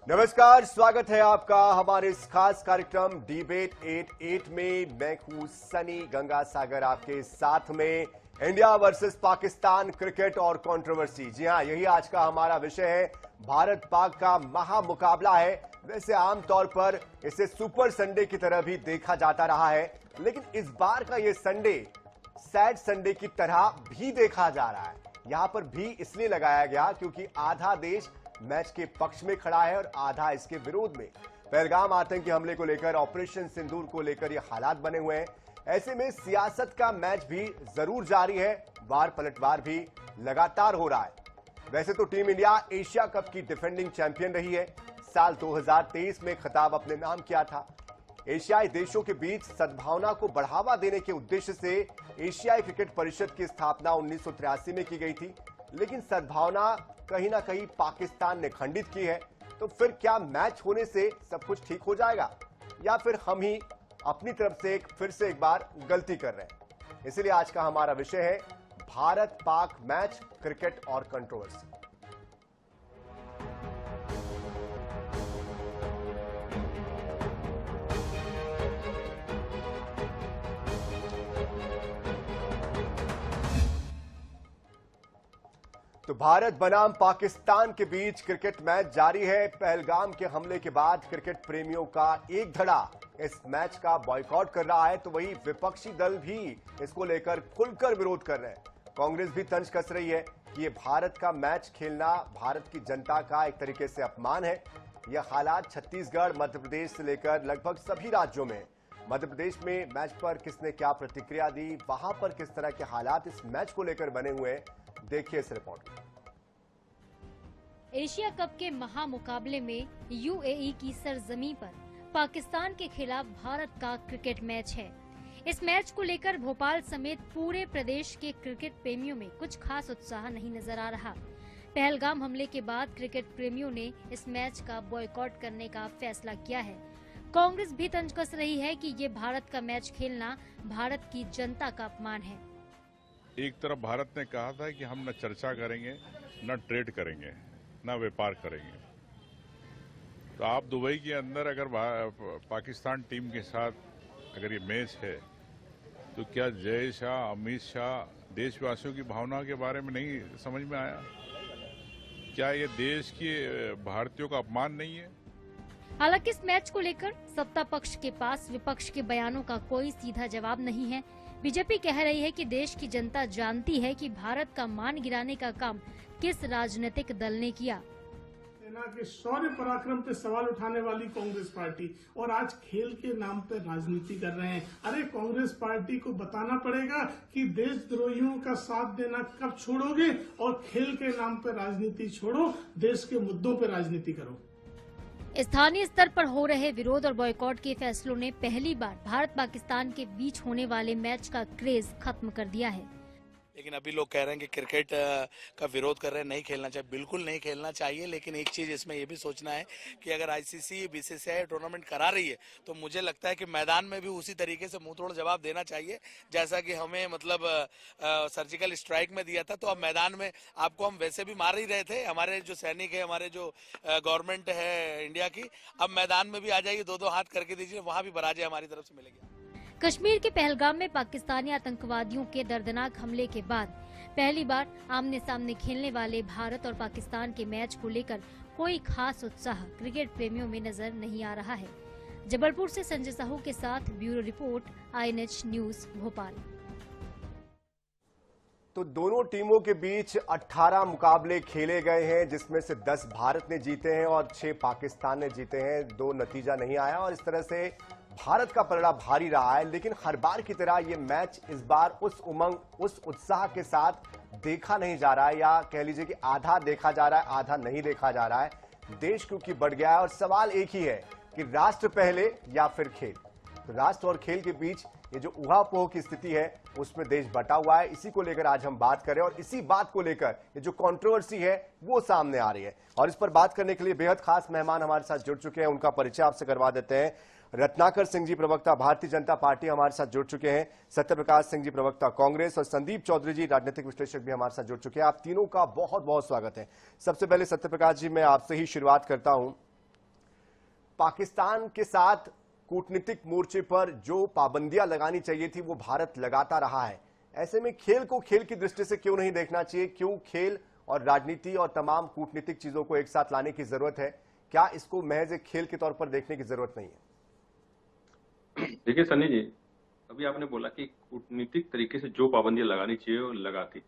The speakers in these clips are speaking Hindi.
नमस्कार, स्वागत है आपका हमारे इस खास कार्यक्रम डिबेट 88 में। मैं हूं सनी गंगासागर आपके साथ में। इंडिया वर्सेस पाकिस्तान, क्रिकेट और कंट्रोवर्सी। जी हां, यही आज का हमारा विषय है। भारत पाक का महामुकाबला है। वैसे आमतौर पर इसे सुपर संडे की तरह भी देखा जाता रहा है, लेकिन इस बार का ये संडे सैड संडे की तरह भी देखा जा रहा है। यहां पर भी इसलिए लगाया गया क्योंकि आधा देश मैच के पक्ष में खड़ा है और आधा इसके विरोध में। पहलगाम आतंकी हमले को लेकर, ऑपरेशन सिंदूर को लेकर ये हालात बने हुए हैं। ऐसे में सियासत का मैच भी जरूर जारी है, वार पलटवार भी लगातार हो रहा है। वैसे तो टीम इंडिया एशिया कप की डिफेंडिंग चैंपियन रही है। साल 2023 में खिताब अपने नाम किया था। एशियाई देशों के बीच सद्भावना को बढ़ावा देने के उद्देश्य से एशियाई क्रिकेट परिषद की स्थापना 1983 में की गई थी, लेकिन सद्भावना कहीं ना कहीं पाकिस्तान ने खंडित की है। तो फिर क्या मैच होने से सब कुछ ठीक हो जाएगा, या फिर हम ही अपनी तरफ से फिर से एक बार गलती कर रहे हैं? इसलिए आज का हमारा विषय है भारत पाक मैच, क्रिकेट और कंट्रोवर्सी। तो भारत बनाम पाकिस्तान के बीच क्रिकेट मैच जारी है। पहलगाम के हमले के बाद क्रिकेट प्रेमियों का एक धड़ा इस मैच का बॉयकॉट कर रहा है, तो वही विपक्षी दल भी इसको लेकर खुलकर विरोध कर रहे हैं। कांग्रेस भी तंज कस रही है कि ये भारत का मैच खेलना भारत की जनता का एक तरीके से अपमान है। यह हालात छत्तीसगढ़, मध्य प्रदेश से लेकर लगभग सभी राज्यों में। मध्य प्रदेश में मैच पर किसने क्या प्रतिक्रिया दी, वहां पर किस तरह के हालात इस मैच को लेकर बने हुए हैं, देखिए इस रिपोर्ट में। एशिया कप के महामुकाबले में यूएई की सरजमी पर पाकिस्तान के खिलाफ भारत का क्रिकेट मैच है। इस मैच को लेकर भोपाल समेत पूरे प्रदेश के क्रिकेट प्रेमियों में कुछ खास उत्साह नहीं नजर आ रहा। पहलगाम हमले के बाद क्रिकेट प्रेमियों ने इस मैच का बॉयकॉट करने का फैसला किया है। कांग्रेस भी तंज कस रही है कि ये भारत का मैच खेलना भारत की जनता का अपमान है। एक तरफ भारत ने कहा था कि हम न चर्चा करेंगे, न ट्रेड करेंगे, न व्यापार करेंगे। तो आप दुबई के अंदर अगर पाकिस्तान टीम के साथ अगर ये मैच है, तो क्या जय शाह, अमित शाह देशवासियों की भावना के बारे में नहीं समझ में आया? क्या ये देश के भारतीयों का अपमान नहीं है? हालांकि इस मैच को लेकर सत्ता पक्ष के पास विपक्ष के बयानों का कोई सीधा जवाब नहीं है। बीजेपी कह रही है कि देश की जनता जानती है कि भारत का मान गिराने का काम किस राजनीतिक दल ने किया। सेना के शौर्य पराक्रम पे सवाल उठाने वाली कांग्रेस पार्टी और आज खेल के नाम पे राजनीति कर रहे हैं। अरे कांग्रेस पार्टी को बताना पड़ेगा कि देशद्रोहियों का साथ देना कब छोड़ोगे और खेल के नाम पे राजनीति छोड़ो, देश के मुद्दों पे राजनीति करो। स्थानीय स्तर पर हो रहे विरोध और बॉयकॉट के फैसलों ने पहली बार भारत पाकिस्तान के बीच होने वाले मैच का क्रेज खत्म कर दिया है। लेकिन अभी लोग कह रहे हैं कि क्रिकेट का विरोध कर रहे हैं, नहीं खेलना चाहिए। बिल्कुल नहीं खेलना चाहिए, लेकिन एक चीज इसमें ये भी सोचना है कि अगर आईसीसी, बीसीसीआई टूर्नामेंट करा रही है, तो मुझे लगता है कि मैदान में भी उसी तरीके से मुंह तोड़ जवाब देना चाहिए, जैसा कि हमें मतलब सर्जिकल स्ट्राइक में दिया था। तो अब मैदान में आपको हम वैसे भी मार ही रहे थे, हमारे जो सैनिक है, हमारे जो गवर्नमेंट है इंडिया की, अब मैदान में भी आ जाइए, दो हाथ करके दीजिए, वहां भी पराजय हमारी तरफ से मिलेगी। कश्मीर के पहलगाम में पाकिस्तानी आतंकवादियों के दर्दनाक हमले के बाद पहली बार आमने सामने खेलने वाले भारत और पाकिस्तान के मैच को लेकर कोई खास उत्साह क्रिकेट प्रेमियों में नजर नहीं आ रहा है। जबलपुर से संजय साहू के साथ bureau report, INH news Bhopal. तो दोनों टीमों के बीच 18 मुकाबले खेले गए हैं, जिसमें से 10 भारत ने जीते हैं और 6 पाकिस्तान ने जीते हैं। 2 नतीजा नहीं आया और इस तरह से भारत का पलड़ा भारी रहा है। लेकिन हर बार की तरह ये मैच इस बार उस उमंग, उस उत्साह के साथ देखा नहीं जा रहा है, या कह लीजिए कि आधा देखा जा रहा है, आधा नहीं देखा जा रहा है। देश क्योंकि बढ़ गया है और सवाल एक ही है कि राष्ट्र पहले या फिर खेल। तो राष्ट्र और खेल के बीच ये जो उहापोह की स्थिति है, उसमें देश बटा हुआ है। इसी को लेकर आज हम बात करें और इसी बात को लेकर ये जो कंट्रोवर्सी है वो सामने आ रही है। और इस पर बात करने के लिए बेहद खास मेहमान हमारे साथ जुड़ चुके हैं, उनका परिचय आपसे करवा देते हैं। रत्नाकर सिंह जी प्रवक्ता भारतीय जनता पार्टी हमारे साथ जुड़ चुके हैं, सत्यप्रकाश सिंह जी प्रवक्ता कांग्रेस और संदीप चौधरी जी राजनीतिक विश्लेषक भी हमारे साथ जुड़ चुके हैं। आप तीनों का बहुत बहुत स्वागत है। सबसे पहले सत्यप्रकाश जी, मैं आपसे ही शुरुआत करता हूं। पाकिस्तान के साथ कूटनीतिक मोर्चे पर जो पाबंदियां लगानी चाहिए थी वो भारत लगाता रहा है। ऐसे में खेल को खेल की दृष्टि से क्यों नहीं देखना चाहिए? क्यों खेल और राजनीति और तमाम कूटनीतिक चीजों को एक साथ लाने की जरूरत है? क्या इसको महज एक खेल के तौर पर देखने की जरूरत नहीं है? देखिए सनी जी, अभी आपने बोला कि कूटनीतिक तरीके से जो पाबंदियां लगानी चाहिए वो लगाती,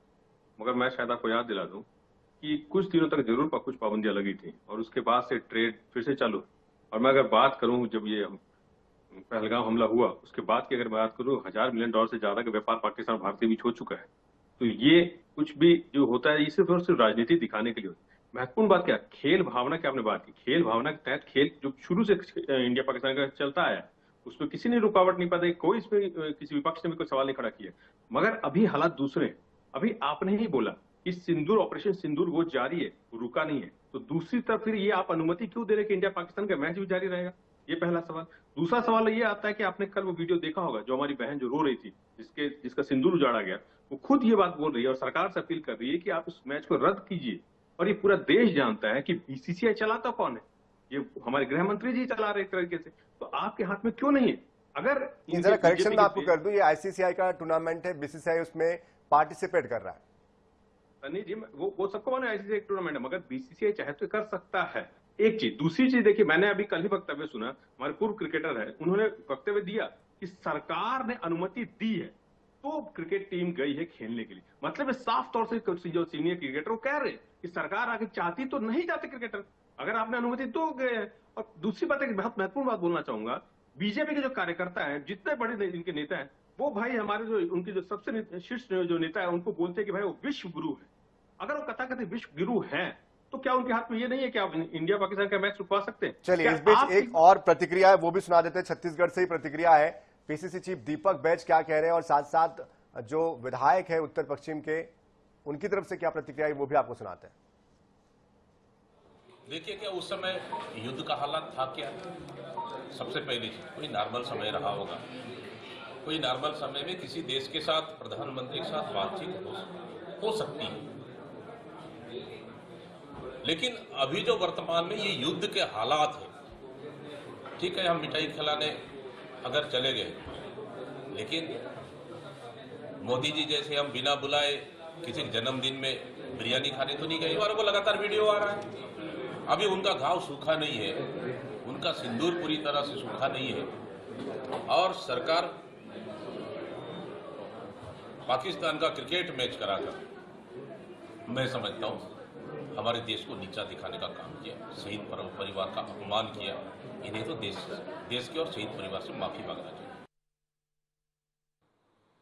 मगर मैं शायद आपको याद दिला दूं कि कुछ दिनों तक जरूर कुछ पाबंदियां लगी थी और उसके बाद से ट्रेड फिर से चालू। और मैं अगर बात करूं, जब ये पहलगाम हमला हुआ उसके बाद की अगर बात करूं, $1000 मिलियन से ज्यादा का व्यापार पाकिस्तान भारत के बीच हो चुका है। तो ये कुछ भी जो होता है ये सिर्फ और सिर्फ राजनीति दिखाने के लिए होता है। महत्वपूर्ण बात क्या, खेल भावना की आपने बात की। खेल भावना के तहत खेल जो शुरू से इंडिया पाकिस्तान का चलता है उसमें किसी ने रुकावट नहीं पाई, कोई इसमें किसी विपक्ष ने भी कोई सवाल नहीं खड़ा किया। मगर अभी हालात दूसरे हैं। अभी आपने ही बोला कि सिंदूर, ऑपरेशन सिंदूर वो जारी है, वो रुका नहीं है। तो दूसरी तरफ फिर ये आप अनुमति क्यों दे रहे कि इंडिया पाकिस्तान का मैच भी जारी रहेगा? ये पहला सवाल। दूसरा सवाल ये आता है कि आपने कल वो वीडियो देखा होगा जो हमारी बहन जो रो रही थी, जिसका सिंदूर उजाड़ा गया, वो खुद ये बात बोल रही है और सरकार से अपील कर रही है कि आप इस मैच को रद्द कीजिए। और ये पूरा देश जानता है कि बीसीसीआई चलाता कौन है, ये हमारे गृह मंत्री जी चला रहे एक तरीके से। तो आपके हाथ में क्यों नहीं है? अगर जरा करेक्शन मैं आपको कर दूं, ये आईसीसीआई का टूर्नामेंट है, बीसीसीआई उसमें पार्टिसिपेट कर रहा है। नहीं जी, वो सबको माने आईसीसी एक टूर्नामेंट है, मगर बीसीसीआई चाहे तो कर सकता है। एक चीज। दूसरी चीज देखिए, मैंने अभी कल ही वक्तव्य सुना, हमारे पूर्व क्रिकेटर है, उन्होंने वक्तव्य दिया कि सरकार ने अनुमति दी है तो क्रिकेट टीम गई है खेलने के लिए। मतलब साफ तौर से जो सीनियर क्रिकेटर वो कह रहे हैं कि सरकार आगे चाहती तो नहीं जाते क्रिकेटर, अगर आपने अनुमति तो गए हैं। और दूसरी बात, एक बहुत महत्वपूर्ण बात बोलना चाहूंगा, बीजेपी के जो कार्यकर्ता हैं, जितने बड़े इनके नेता हैं, वो भाई हमारे जो उनके जो सबसे शीर्ष जो नेता है उनको बोलते हैं कि भाई वो विश्व गुरु है। अगर वो कथाकथित विश्व गुरु हैं तो क्या उनके हाथ में ये नहीं है कि आप इंडिया पाकिस्तान का मैच रुकवा सकते हैं? चलिए, इस बीच एक और प्रतिक्रिया है वो भी सुना देते हैं। छत्तीसगढ़ से ही प्रतिक्रिया है। पीसीसी चीफ दीपक बैज क्या कह रहे हैं और साथ साथ जो विधायक है उत्तर पश्चिम के, उनकी तरफ से क्या प्रतिक्रिया है वो भी आपको सुनाते हैं। देखिए, क्या उस समय युद्ध का हालात था? क्या सबसे पहली चीज, कोई नॉर्मल समय रहा होगा? कोई नॉर्मल समय में किसी देश के साथ, प्रधानमंत्री के साथ बातचीत हो सकती है, लेकिन अभी जो वर्तमान में ये युद्ध के हालात है, ठीक है हम मिठाई खिलाने अगर चले गए, लेकिन मोदी जी जैसे हम बिना बुलाए किसी जन्मदिन में बिरयानी खाने तो नहीं गए, और वो लगातार वीडियो आ रहा है। अभी उनका घाव सूखा नहीं है, उनका सिंदूर पूरी तरह से सूखा नहीं है, और सरकार पाकिस्तान का क्रिकेट मैच कराकर मैं समझता हूं हमारे देश को नीचा दिखाने का काम किया, शहीद परिवार का अपमान किया। इन्हें तो देश के और शहीद परिवार से माफी मांगना चाहिए।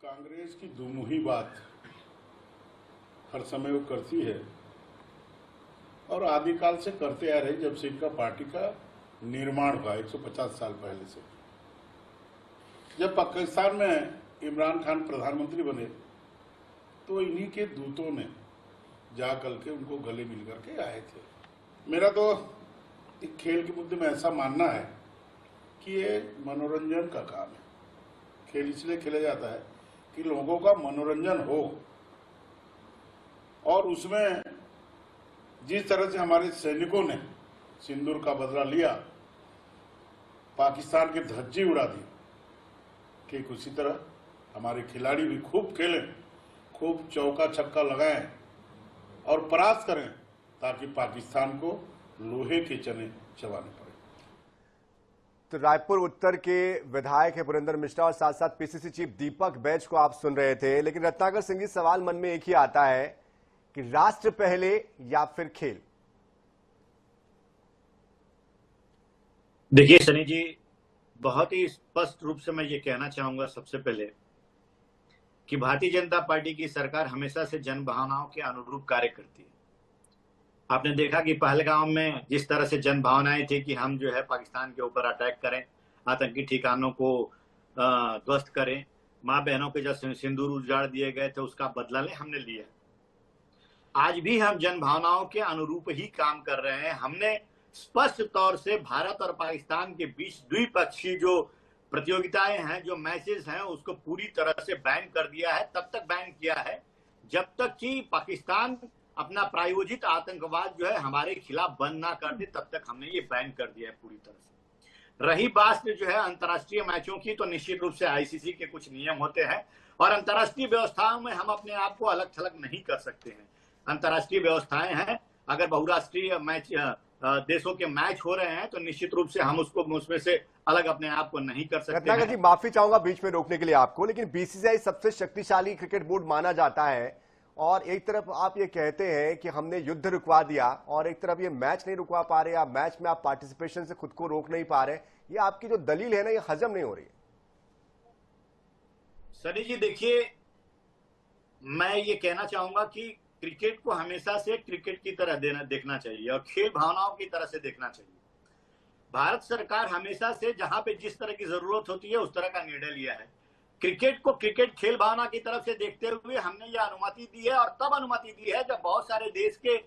कांग्रेस की दुमुही बात हर समय वो करती है और आदिकाल से करते आ रहे, जब से इनका पार्टी का निर्माण हुआ 150 साल पहले से। जब पाकिस्तान में इमरान खान प्रधानमंत्री बने तो इन्हीं के दूतों ने जा करके उनको गले मिल करके आए थे। मेरा तो एक खेल के मुद्दे में ऐसा मानना है कि ये मनोरंजन का काम है। खेल इसलिए खेला जाता है कि लोगों का मनोरंजन हो, और उसमें जिस तरह से हमारे सैनिकों ने सिंदूर का बदला लिया, पाकिस्तान की धज्जी उड़ा दी, ठीक उसी तरह हमारे खिलाड़ी भी खूब खेलें, खूब चौका छक्का लगाएं और परास्त करें, ताकि पाकिस्तान को लोहे के चने चबाने पड़े। तो रायपुर उत्तर के विधायक है पुरेंद्र मिश्रा और साथ साथ पीसीसी चीफ दीपक बैज को आप सुन रहे थे। लेकिन रत्नाकर सिंह जी, सवाल मन में एक ही आता है कि राष्ट्र पहले या फिर खेल? देखिए सनी जी, बहुत ही स्पष्ट रूप से मैं ये कहना चाहूंगा सबसे पहले कि भारतीय जनता पार्टी की सरकार हमेशा से जन भावनाओं के अनुरूप कार्य करती है। आपने देखा कि पहलगाम में जिस तरह से जन भावनाएं थी कि हम जो है पाकिस्तान के ऊपर अटैक करें, आतंकी ठिकानों को ध्वस्त करें, माँ बहनों के जो सिंदूर उजाड़ दिए गए थे उसका बदला ले, हमने लिया। आज भी हम जन भावनाओं के अनुरूप ही काम कर रहे हैं। हमने स्पष्ट तौर से भारत और पाकिस्तान के बीच द्विपक्षीय जो प्रतियोगिताएं हैं, जो मैचेस हैं, उसको पूरी तरह से बैन कर दिया है। तब तक बैन किया है जब तक कि पाकिस्तान अपना प्रायोजित आतंकवाद जो है हमारे खिलाफ बंद ना कर दे, तब तक हमने ये बैन कर दिया है पूरी तरह से। रही बात जो है अंतर्राष्ट्रीय मैचों की, तो निश्चित रूप से आईसीसी के कुछ नियम होते हैं और अंतर्राष्ट्रीय व्यवस्थाओं में हम अपने आप को अलग थलग नहीं कर सकते हैं। अंतर्राष्ट्रीय व्यवस्थाएं हैं, अगर बहुराष्ट्रीय मैच देशों के मैच हो रहे हैं तो निश्चित रूप से हम उसमें से अलग अपने आप को नहीं कर सकते। रत्नाकर जी, माफी चाहूंगा बीच में रोकने के लिए आपको, लेकिन बीसीसीआई सबसे शक्तिशाली क्रिकेट बोर्ड माना जाता है और एक तरफ आप ये कहते हैं कि हमने युद्ध रुकवा दिया और एक तरफ ये मैच नहीं रुकवा पा रहे, आप मैच में आप पार्टिसिपेशन से खुद को रोक नहीं पा रहे। ये आपकी जो दलील है ना, ये हजम नहीं हो रही है। सनी जी देखिए, मैं ये कहना चाहूंगा कि क्रिकेट को हमेशा से क्रिकेट की तरह देखना चाहिए और खेल भावनाओं की तरह से देखना चाहिए। भारत सरकार हमेशा से जहां पे जिस तरह की जरूरत होती है उस तरह का निर्णय लिया है। क्रिकेट को क्रिकेट खेल भावना की तरफ से देखते हुए हमने ये अनुमति दी है और तब अनुमति दी है जब बहुत सारे देश के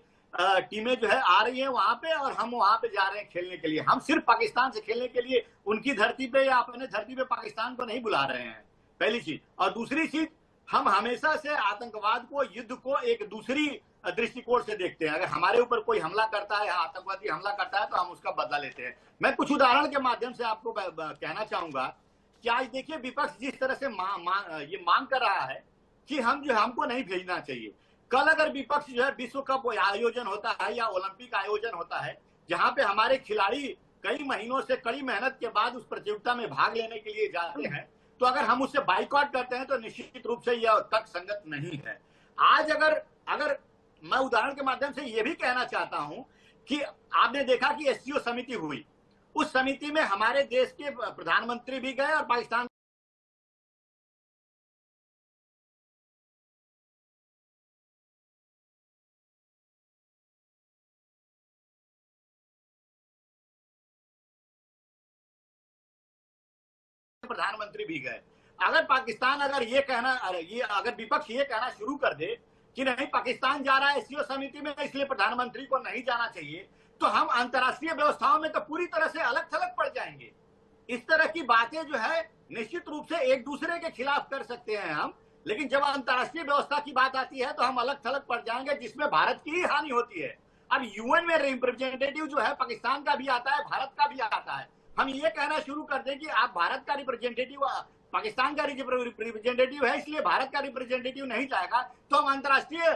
टीमें जो है आ रही हैं वहां पे और हम वहां पे जा रहे हैं खेलने के लिए। हम सिर्फ पाकिस्तान से खेलने के लिए उनकी धरती पे या अपने धरती पे पाकिस्तान को नहीं बुला रहे हैं, पहली चीज। और दूसरी चीज, हम हमेशा से आतंकवाद को, युद्ध को एक दूसरी दृष्टिकोण से देखते हैं। अगर हमारे ऊपर कोई हमला करता है, आतंकवादी हमला करता है, तो हम उसका बदला लेते हैं। मैं कुछ उदाहरण के माध्यम से आपको कहना चाहूंगा कि आज देखिए विपक्ष जिस तरह से ये मांग कर रहा है कि हमको नहीं भेजना चाहिए। कल अगर विपक्ष जो है विश्व कप आयोजन होता है या ओलंपिक आयोजन होता है जहां पे हमारे खिलाड़ी कई महीनों से कड़ी मेहनत के बाद उस प्रतियोगिता में भाग लेने के लिए जाते हैं, तो अगर हम उससे बाइकआउट करते हैं तो निश्चित रूप से यह तर्क संगत नहीं है। आज अगर मैं उदाहरण के माध्यम से यह भी कहना चाहता हूं कि आपने देखा कि एससीओ समिति हुई, उस समिति में हमारे देश के प्रधानमंत्री भी गए और पाकिस्तान प्रधानमंत्री भी गए। अगर पाकिस्तान अगर विपक्ष ये कहना शुरू कर दे कि नहीं पाकिस्तान जा रहा है एससीओ समिति में इसलिए प्रधानमंत्री को नहीं जाना चाहिए, तो हम अंतर्राष्ट्रीय व्यवस्थाओं में तो पूरी तरह से अलग थलग पड़ जाएंगे। इस तरह की बातें जो है निश्चित रूप से एक दूसरे के खिलाफ कर सकते हैं हम, लेकिन जब अंतर्राष्ट्रीय व्यवस्था की बात आती है तो हम अलग थलग पड़ जाएंगे, जिसमें भारत की ही हानि होती है। अब यूएन में रिप्रेजेंटेटिव जो है पाकिस्तान का भी आता है, भारत का भी आता है। हम ये कहना शुरू कर दें कि आप भारत का रिप्रेजेंटेटिव पाकिस्तान का रिप्रेजेंटेटिव है इसलिए भारत का रिप्रेजेंटेटिव नहीं जाएगा, तो हम अंतर्राष्ट्रीय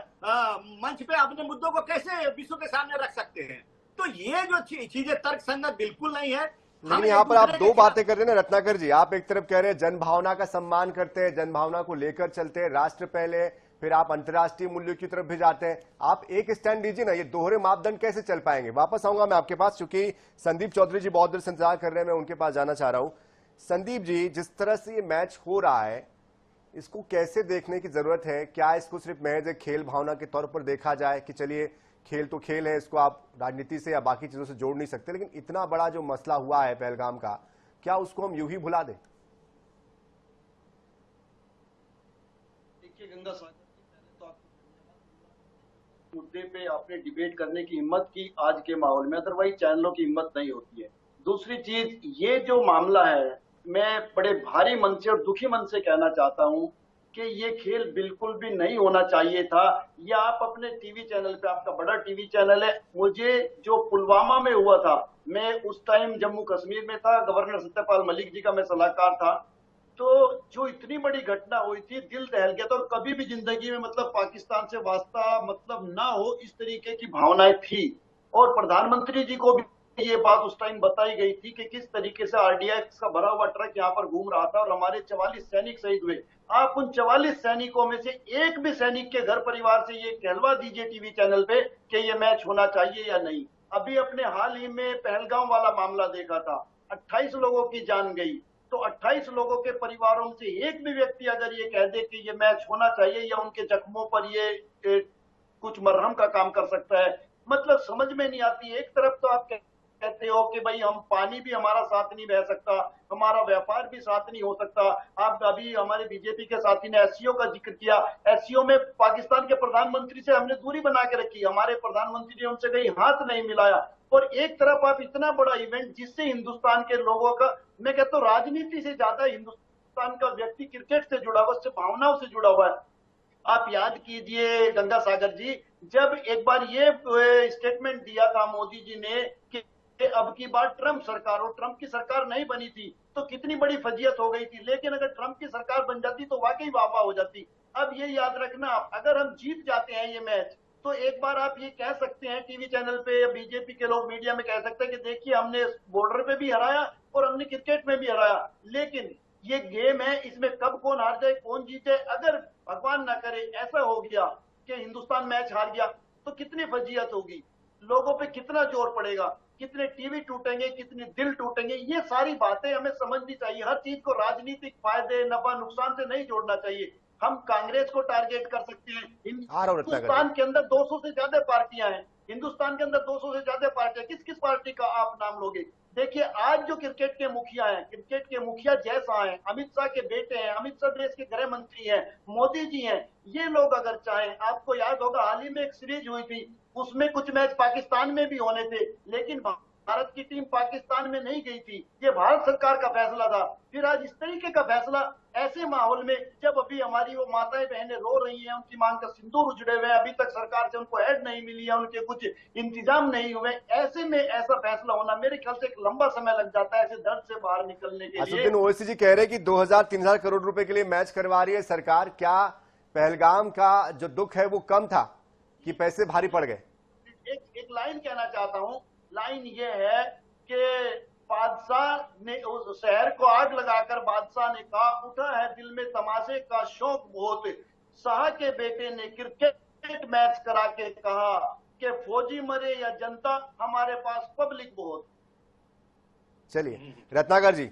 मंच पे अपने मुद्दों को कैसे विश्व के सामने रख सकते हैं? तो ये जो चीजें तर्क संगत बिल्कुल नहीं है। लेकिन यहाँ पर आप दो बातें कर रहे हैं ना रत्नाकर जी। आप एक तरफ कह रहे हैं जन भावना का सम्मान करते हैं, जन भावना को लेकर चलते हैं, राष्ट्र पहले, फिर आप अंतर्राष्ट्रीय मूल्यों की तरफ भी जाते हैं। आप एक स्टैंड लीजिए ना, ये दोहरे मापदंड कैसे चल पाएंगे? वापस आऊंगा मैं आपके पास, क्योंकि संदीप चौधरी जी बहुत देर से इंतजार कर रहे हैं, मैं उनके पास जाना चाह रहा हूं। संदीप जी, जिस तरह से ये मैच हो रहा है इसको कैसे देखने की जरूरत है? क्या इसको सिर्फ महज एक खेल भावना के तौर पर देखा जाए कि चलिए खेल तो खेल है, इसको आप राजनीति से या बाकी चीजों से जोड़ नहीं सकते, लेकिन इतना बड़ा जो मसला हुआ है पहलगाम का, क्या उसको हम यूं ही भुला दें? देखिए गंगा सागर जी, पहले तो आपको मुद्दे पे आपने डिबेट करने की हिम्मत की आज के माहौल में, अदरवाइज चैनलों की हिम्मत नहीं होती है। दूसरी चीज, ये जो मामला है, मैं बड़े भारी मन से और दुखी मन से कहना चाहता हूं कि ये खेल बिल्कुल भी नहीं होना चाहिए था। या आप अपने टीवी चैनल पे, आपका बड़ा टीवी चैनल है, मुझे जो पुलवामा में हुआ था, मैं उस टाइम जम्मू कश्मीर में था, गवर्नर सत्यपाल मलिक जी का मैं सलाहकार था, तो जो इतनी बड़ी घटना हुई थी, दिल दहल गया था। और कभी भी जिंदगी में मतलब पाकिस्तान से वास्ता मतलब ना हो, इस तरीके की भावनाएं थी। और प्रधानमंत्री जी को भी ये बात उस टाइम बताई गई थी कि किस तरीके से आरडीएक्स का भरा हुआ ट्रक यहाँ पर घूम रहा था और हमारे 44 सैनिक शहीद हुए। आप उन 44 सैनिकों में से एक भी सैनिक के घर परिवार से ये कहलवा दीजिए टीवी चैनल पे कि ये मैच होना चाहिए या नहीं। अभी अपने हाल ही में पहलगाम वाला मामला देखा था, 28 लोगों की जान गई। तो 28 लोगों के परिवारों में से एक भी व्यक्ति अगर ये कह दे कि ये मैच होना चाहिए या उनके जख्मों पर ये कुछ मरहम का काम कर सकता है, मतलब समझ में नहीं आती। एक तरफ तो आप कहते हो कि भाई हम पानी भी हमारा साथ नहीं बह सकता, हमारा व्यापार भी साथ नहीं हो सकता। आप अभी हमारे बीजेपी के साथी ने एससीओ का जिक्र किया, एससीओ में पाकिस्तान के प्रधानमंत्री से हमने दूरी बना के रखी, हमारे प्रधानमंत्री ने उनसे कहीं हाथ नहीं मिलाया। और एक तरफ आप इतना बड़ा इवेंट जिससे हिंदुस्तान के लोगों का, मैं कहता हूँ राजनीति से ज्यादा हिंदुस्तान का व्यक्ति क्रिकेट से जुड़ा हुआ, उससे भावनाओं से जुड़ा हुआ है। आप याद कीजिए गंगा सागर जी, जब एक बार ये स्टेटमेंट दिया था मोदी जी ने कि अब की बार ट्रंप सरकार, और ट्रंप की सरकार नहीं बनी थी तो कितनी बड़ी फजीयत हो गई थी, लेकिन अगर ट्रंप की सरकार बन जाती तो वाकई वाह हो जाती। अब ये याद रखना, अगर हम जीत जाते हैं ये मैच तो एक बार आप ये कह सकते हैं टीवी चैनल पे या बीजेपी के लोग मीडिया में कह सकते हैं कि देखिए हमने बॉर्डर पे भी हराया और हमने क्रिकेट में भी हराया। लेकिन ये गेम है, इसमें कब कौन हार जाए कौन जीते, अगर भगवान ना करे ऐसा हो गया कि हिंदुस्तान मैच हार गया तो कितनी फजीयत होगी, लोगों पे कितना जोर पड़ेगा, कितने टीवी टूटेंगे, कितने दिल टूटेंगे। ये सारी बातें हमें समझनी चाहिए। हर चीज को राजनीतिक फायदे नफा नुकसान से नहीं जोड़ना चाहिए। हम कांग्रेस को टारगेट कर सकते हैं, हिंदुस्तान के अंदर 200 से ज्यादा पार्टियां हैं, हिंदुस्तान के अंदर 200 से ज्यादा पार्टियां, किस किस पार्टी का आप नाम लोगे? देखिए आज जो क्रिकेट के मुखिया हैं, क्रिकेट के मुखिया जैसा हैं, अमित शाह के बेटे हैं, अमित शाह देश के गृह मंत्री हैं, मोदी जी हैं, ये लोग अगर चाहें, आपको याद होगा हाल ही में एक सीरीज हुई थी, उसमें कुछ मैच पाकिस्तान में भी होने थे, लेकिन भारत की टीम पाकिस्तान में नहीं गई थी, ये भारत सरकार का फैसला था। फिर आज इस तरीके का फैसला ऐसे माहौल में, जब अभी हमारी वो माताएं बहनें रो रही हैं, उनकी मांग का सिंदूर उजड़े हुए हैं, अभी तक सरकार से उनको ऐड नहीं मिली है, उनके कुछ इंतजाम नहीं हुए, ऐसे में ऐसा फैसला होना मेरे ख्याल से एक लंबा समय लग जाता है ऐसे दर्द से बाहर निकलने के लिए। असदुद्दीन ओवैसी जी कह रहे हैं कि 2000-3000 करोड़ रुपए के लिए मैच करवा रही है सरकार, क्या पहलगाम का जो दुख है वो कम था कि पैसे भारी पड़ गए? एक लाइन कहना चाहता हूं, लाइन ये है कि बादशाह ने उस शहर को आग लगाकर बादशाह ने कहा, उठा है दिल में तमाशे का शौक बहुत, शाह के बेटे ने क्रिकेट मैच करा के कहा कि फौजी मरे या जनता, हमारे पास पब्लिक बहुत। चलिए रत्नाकर जी,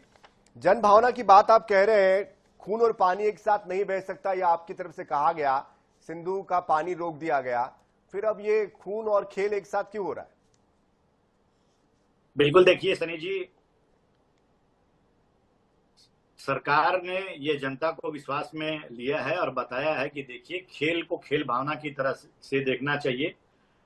जन भावना की बात आप कह रहे हैं, खून और पानी एक साथ नहीं बह सकता, यह आपकी तरफ से कहा गया, सिंधु का पानी रोक दिया गया, फिर अब ये खून और खेल एक साथ क्यों हो रहा है? बिल्कुल, देखिए सनी जी, सरकार ने ये जनता को विश्वास में लिया है और बताया है कि देखिए खेल को खेल भावना की तरह से देखना चाहिए,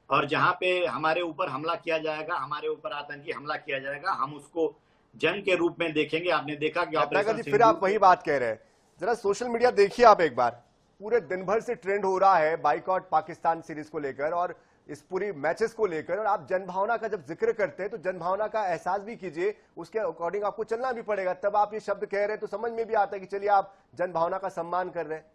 और जहां पे हमारे ऊपर हमला किया जाएगा, हमारे ऊपर आतंकी हमला किया जाएगा, हम उसको जंग के रूप में देखेंगे। आपने देखा कि ऑपरेशन फिर आप वही बात कह रहे हैं, जरा सोशल मीडिया देखिए आप एक बार, पूरे दिन भर से ट्रेंड हो रहा है बाइकॉट पाकिस्तान सीरीज को लेकर और इस पूरी मैचेस को लेकर, और आप जनभावना का जब जिक्र करते हैं तो जनभावना का एहसास भी कीजिए, उसके अकॉर्डिंग आपको चलना भी पड़ेगा, तब आप ये शब्द कह रहे हैं तो समझ में भी आता है कि चलिए आप जनभावना का सम्मान कर रहे हैं।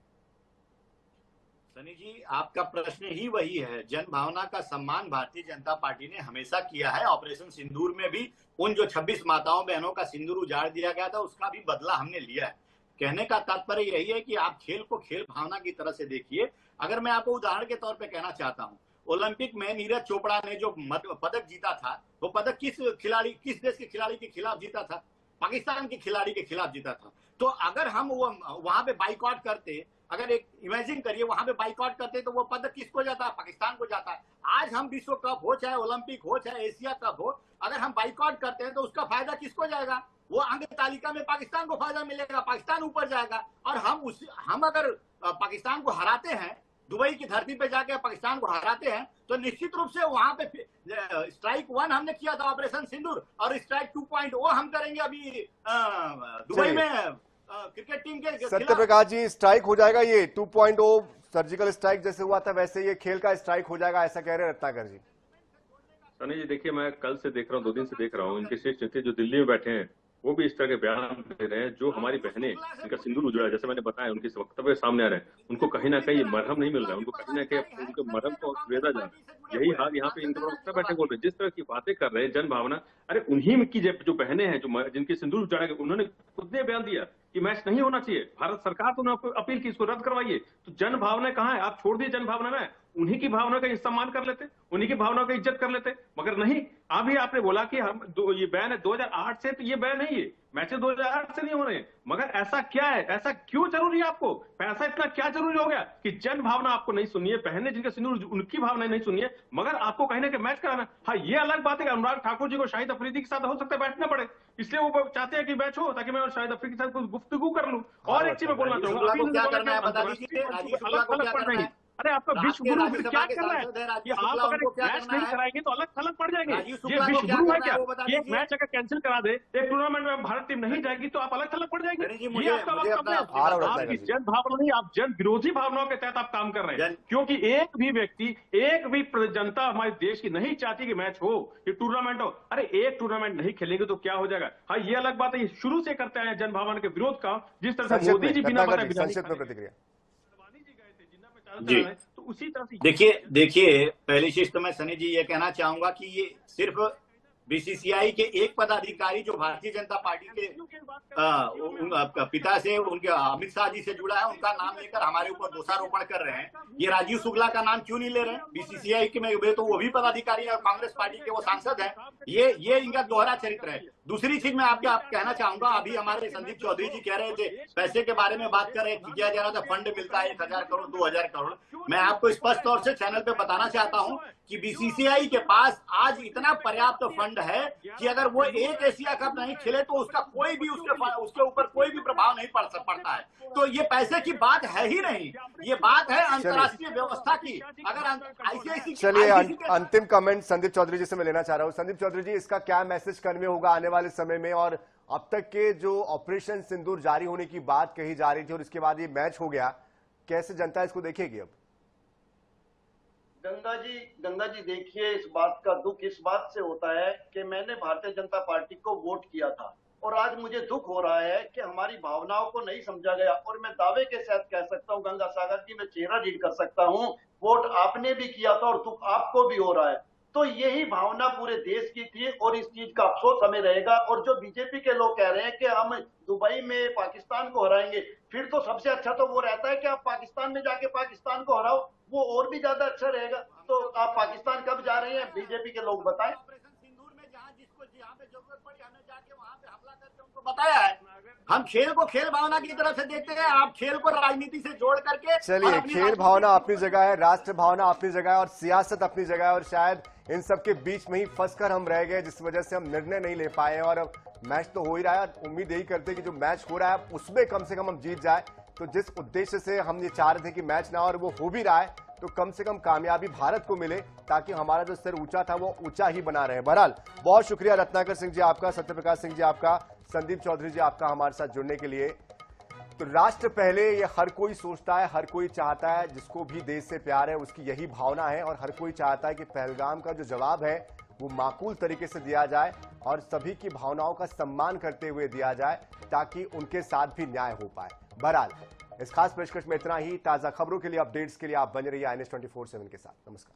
सनी जी, आपका प्रश्न ही वही है, जनभावना का सम्मान भारतीय जनता पार्टी ने हमेशा किया है। ऑपरेशन सिंदूर में भी उन जो 26 माताओं बहनों का सिंदूर उजाड़ दिया गया था, उसका भी बदला हमने लिया है। कहने का तात्पर्य यही है कि आप खेल को खेल भावना की तरह से देखिए। अगर मैं आपको उदाहरण के तौर पे कहना चाहता हूं, ओलंपिक में नीरज चोपड़ा ने जो पदक जीता था, वो पदक किस देश के खिलाड़ी के खिलाफ जीता था? पाकिस्तान के खिलाड़ी के खिलाफ जीता था। तो अगर हम वो वहां पे बाइकआउट करते, अगर एक इमेजिन करिए वहां पे बाइकआउट करते, तो वो पदक किसको जाता है? पाकिस्तान को जाता है। आज हम विश्व कप हो, चाहे ओलंपिक हो, चाहे एशिया कप हो, अगर हम बाइकआउट करते हैं तो उसका फायदा किसको जाएगा? वो अंक तालिका में पाकिस्तान को फायदा मिलेगा, पाकिस्तान ऊपर जाएगा। और हम अगर पाकिस्तान को हराते हैं, दुबई की धरती पे जाके पाकिस्तान को हराते हैं, तो निश्चित रूप से वहां पे स्ट्राइक 1 हमने किया था ऑपरेशन सिंदूर, और स्ट्राइक 2.0 हम करेंगे अभी दुबई में क्रिकेट टीम के। सत्य प्रकाश जी, स्ट्राइक हो जाएगा ये 2.0, सर्जिकल स्ट्राइक जैसे हुआ था वैसे ये खेल का स्ट्राइक हो जाएगा, ऐसा कह रहे हैं रत्नाकर जी। सनी जी देखिए, मैं कल से देख रहा हूँ, 2 दिन से देख रहा हूँ, इनके शीर्ष नेता जो दिल्ली में बैठे हैं वो भी इस तरह के बयान दे रहे हैं। जो हमारी बहनें इनका सिंदूर उजड़ा, जैसे मैंने बताया, उनके वक्तव्य सामने आ रहे हैं, उनको कहीं ना कहीं मरहम नहीं मिल रहा है, उनको कहीं ना कहीं उनके मरहम को भेजा जाए। यही हाल यहाँ पे इनके वक्ता बैठे बोल रहे, जिस तरह की बातें कर रहे हैं जन भावना, अरे उन्हीं की जो बहनें हैं जो जिनके सिंदूर उजाड़ा गया, उन्होंने खुद ने बयान दिया कि मैच नहीं होना चाहिए, भारत सरकार को अपील की इसको रद्द करवाइए। तो जन भावना कहाँ है? आप छोड़ दिए जन भावना में, उन्हीं की भावना का सम्मान कर लेते, उन्हीं की भावना का इज्जत कर लेते, मगर नहीं। अभी आपने बोला कि हम ये बैन है 2008 से, तो ये बैन है, ये मैचेस 2008 से नहीं हो रहे हैं, मगर ऐसा क्या है, ऐसा क्यों जरूरी है आपको, ऐसा इतना क्या जरूरी हो गया कि जन भावना आपको नहीं सुननी है, पहनने जिनके सिंदूर उनकी भावना नहीं सुननी है, मगर आपको कहने के मैच कराना। हाँ, ये अलग बात है कि अनुराग ठाकुर जी को शाहिद अफरीदी के साथ हो सकता है बैठना पड़े, इसलिए वो चाहते हैं कि मैच हो ताकि मैं और शाहिद अफरीदी के साथ कुछ गुफ्तगू कर लूं। और एक चीज मैं बोलना चाहूंगा, अलग पड़ जाएंगे। अरे आपका विश्व गुरु फिर क्या कर रहा है कि आप अगर एक मैच नहीं कराएंगे तो अलग थलग पड़ जाएंगे। ये विश्व गुरु है क्या? ये एक मैच अगर कैंसिल करा दे, एक टूर्नामेंट में भारत टीम नहीं जाएगी तो आप अलग थलग पड़ जाएंगे। ये आपका वक्त है, आपकी जन भावना नहीं, आप जन विरोधी भावनाओं के तहत आप काम कर रहे हैं, क्योंकि एक भी व्यक्ति, एक भी जनता हमारे देश की नहीं चाहती कि मैच हो, ये टूर्नामेंट हो। अरे एक टूर्नामेंट नहीं खेलेंगे तो क्या हो जाएगा? हाँ, ये अलग बात है, ये शुरू से करते हैं जन भावना के विरोध का, जिस तरह से मोदी जी बिना बताए प्रतिक्रिया जी। तो उसी तरह से देखिए पहली चीज तो मैं सनी जी ये कहना चाहूंगा कि ये सिर्फ बीसीसीआई के एक पदाधिकारी जो भारतीय जनता पार्टी के पिता से, उनके अमित शाह जी से जुड़ा है, उनका नाम लेकर हमारे ऊपर दोषारोपण कर रहे हैं। ये राजीव शुक्ला का नाम क्यों नहीं ले रहे हैं? बीसीसीआई के में तो वो भी पदाधिकारी है और कांग्रेस पार्टी के वो सांसद हैं। ये इनका दोहरा चरित्र है। दूसरी चीज मैं आपके कहना चाहूंगा, अभी हमारे संदीप चौधरी जी कह रहे थे, पैसे के बारे में बात कर रहे, किया जा रहा था, फंड मिलता है 1000 करोड़ 2000 करोड़। मैं आपको स्पष्ट तौर से चैनल पे बताना चाहता हूं कि बीसीसीआई के पास आज इतना पर्याप्त फंड है कि अगर वो एक एशिया कप नहीं खेले तो उसका कोई भी उसके ऊपर कोई भी प्रभाव नहीं पड़ता है। तो ये पैसे की बात है ही नहीं, ये बात है अंतर्राष्ट्रीय व्यवस्था की। अगर आईसीआईसी, चलिए अंतिम कमेंट संदीप चौधरी जी से मैं लेना चाह रहा हूं। संदीप चौधरी जी, इसका क्या मैसेज कन्वे होगा आने वाले समय में, और अब तक के जो ऑपरेशन सिंदूर जारी होने की बात कही जा रही थी और इसके बाद ये मैच हो गया, कैसे जनता इसको देखेगी? अब गंगा जी देखिए, इस बात का दुख इस बात से होता है कि मैंने भारतीय जनता पार्टी को वोट किया था और आज मुझे दुख हो रहा है कि हमारी भावनाओं को नहीं समझा गया। और मैं दावे के साथ कह सकता हूं गंगा सागर की, मैं चेहरा रीड कर सकता हूं, वोट आपने भी किया था और दुख आपको भी हो रहा है। तो यही भावना पूरे देश की थी और इस चीज का अफसोस हमें रहेगा। और जो बीजेपी के लोग कह रहे हैं कि हम दुबई में पाकिस्तान को हराएंगे, फिर तो सबसे अच्छा तो वो रहता है कि आप पाकिस्तान में जाके पाकिस्तान को हराओ, वो और भी ज्यादा अच्छा रहेगा। तो आप पाकिस्तान कब जा रहे हैं, बीजेपी के लोग बताएं। बताया है, हम खेल को खेल भावना की तरफ से देखते हैं, आप खेल को राजनीति से जोड़ करके। चलिए, खेल भावना अपनी जगह है, राष्ट्र भावना अपनी जगह है और सियासत अपनी जगह है, और शायद इन सब के बीच में ही फंसकर हम रह गए, जिस वजह से हम निर्णय नहीं ले पाए। और मैच तो हो ही रहा है, उम्मीद यही करते कि जो मैच हो रहा है उसमें कम से कम हम जीत जाए। तो जिस उद्देश्य से हम ये चाह रहे थे कि मैच ना हो, और वो हो भी रहा है, तो कम से कम कामयाबी भारत को मिले ताकि हमारा जो स्तर ऊंचा था वो ऊंचा ही बना रहे। बहरहाल बहुत शुक्रिया रत्नाकर सिंह जी आपका, सत्यप्रकाश सिंह जी आपका, संदीप चौधरी जी आपका हमारे साथ जुड़ने के लिए। तो राष्ट्र पहले, ये हर कोई सोचता है, हर कोई चाहता है, जिसको भी देश से प्यार है उसकी यही भावना है, और हर कोई चाहता है कि पहलगाम का जो जवाब है वो माकूल तरीके से दिया जाए और सभी की भावनाओं का सम्मान करते हुए दिया जाए ताकि उनके साथ भी न्याय हो पाए। बहरहाल इस खास पेशकश में इतना ही। ताजा खबरों के लिए, अपडेट्स के लिए आप बने रहिए INS 24/7 के साथ। नमस्कार।